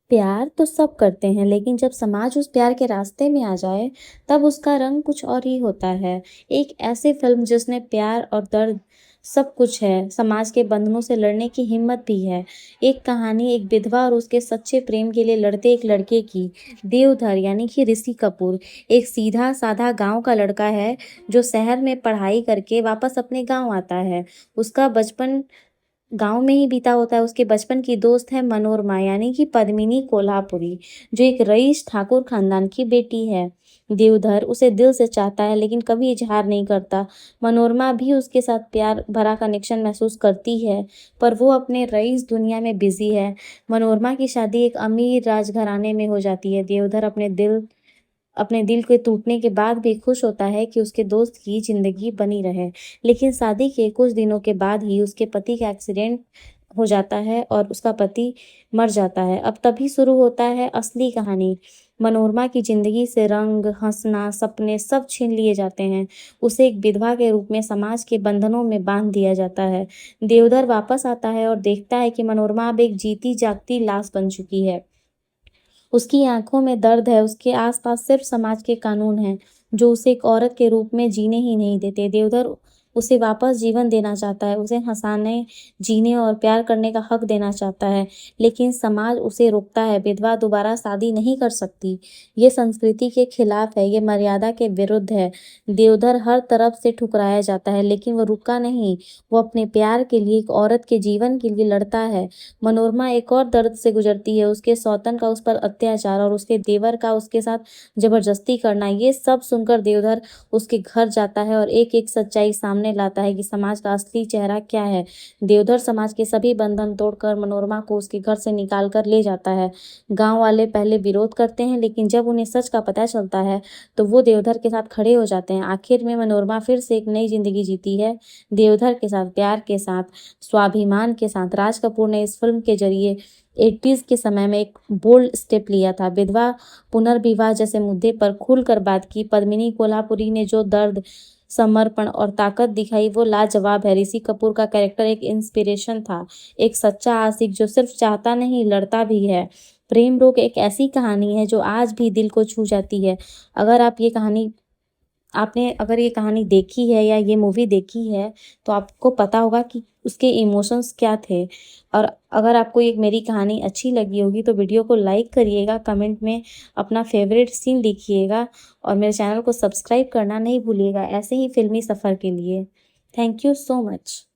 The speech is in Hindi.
प्यार तो सब करते हैं, लेकिन जब समाज उस प्यार के रास्ते में आ जाए, तब उसका रंग कुछ और ही होता है। एक ऐसी फ़िल्म जिसमें प्यार और दर्द सब कुछ है, समाज के बंधनों से लड़ने की हिम्मत भी है। एक कहानी एक विधवा और उसके सच्चे प्रेम के लिए लड़ते एक लड़के की। देवधर यानी कि ऋषि कपूर एक सीधा-साधा गाँव का लड़का है, जो शहर में पढ़ाई करके वापस अपने गाँव आता है। उसका बचपन गाँव में ही बीता होता है। उसके बचपन की दोस्त है मनोरमा यानी कि पद्मिनी कोल्हापुरी, जो एक रईस ठाकुर खानदान की बेटी है। देवधर उसे दिल से चाहता है, लेकिन कभी इजहार नहीं करता। मनोरमा भी उसके साथ प्यार भरा कनेक्शन महसूस करती है, पर वो अपने रईस दुनिया में बिजी है। मनोरमा की शादी एक अमीर राजघराने में हो जाती है। देवधर अपने दिल के टूटने के बाद भी खुश होता है कि उसके दोस्त की जिंदगी बनी रहे। लेकिन शादी के कुछ दिनों के बाद ही उसके पति का एक्सीडेंट हो जाता है और उसका पति मर जाता है। अब तभी शुरू होता है असली कहानी। मनोरमा की जिंदगी से रंग, हंसना, सपने सब छीन लिए जाते हैं। उसे एक विधवा के रूप में समाज के बंधनों में बांध दिया जाता है। देवधर वापस आता है और देखता है कि मनोरमा अब एक जीती जागती लाश बन चुकी है। उसकी आँखों में दर्द है, उसके आस-पास सिर्फ समाज के कानून हैं, जो उसे एक औरत के रूप में जीने ही नहीं देते। देवधर उसे वापस जीवन देना चाहता है, उसे हँसाने, जीने और प्यार करने का हक देना चाहता है, लेकिन समाज उसे रोकता है। विधवा दोबारा शादी नहीं कर सकती। ये संस्कृति के खिलाफ है, ये मर्यादा के विरुद्ध है। देवधर हर तरफ से ठुकराया जाता है, लेकिन वो रुका नहीं। वो अपने प्यार के लिए, एक औरत के जीवन के लिए लड़ता है। मनोरमा एक और दर्द से गुजरती है, उसके सौतन का उस पर अत्याचार और उसके देवर का उसके साथ जबरदस्ती करना। ये सब सुनकर देवधर उसके घर जाता है और एक-एक सच्चाई सामने लाता है कि समाज का असली चेहरा क्या है। देवधर समाज के सभी बंधन तोड़कर मनोरमा को उसके घर से निकाल कर ले जाता है। गाँव वाले पहले विरोध करते हैं, लेकिन जब उन्हें सच का पता चलता है, तो वो देवधर के साथ खड़े हो जाते हैं। आखिर में मनोरमा फिर से एक नई जिंदगी जीती है, देवधर के साथ, प्यार के साथ, स्वाभिमान के साथ। राज कपूर ने इस फिल्म के जरिए 80s के समय में एक बोल्ड स्टेप लिया था। विधवा पुनर्विवाह जैसे मुद्दे पर खुलकर बात की। पद्मिनी कोल्हापुरी ने जो दर्द, समर्पण और ताकत दिखाई, वो लाजवाब है। ऋषि कपूर का कैरेक्टर एक इंस्पिरेशन था, एक सच्चा आशिक जो सिर्फ चाहता नहीं, लड़ता भी है। प्रेम रोग एक ऐसी कहानी है जो आज भी दिल को छू जाती है। अगर आप ये कहानी आपने अगर ये कहानी देखी है या ये मूवी देखी है, तो आपको पता होगा कि उसके इमोशंस क्या थे। और अगर आपको ये मेरी कहानी अच्छी लगी होगी, तो वीडियो को लाइक करिएगा, कमेंट में अपना फेवरेट सीन लिखिएगा और मेरे चैनल को सब्सक्राइब करना नहीं भूलिएगा ऐसे ही फ़िल्मी सफ़र के लिए। Thank you so much.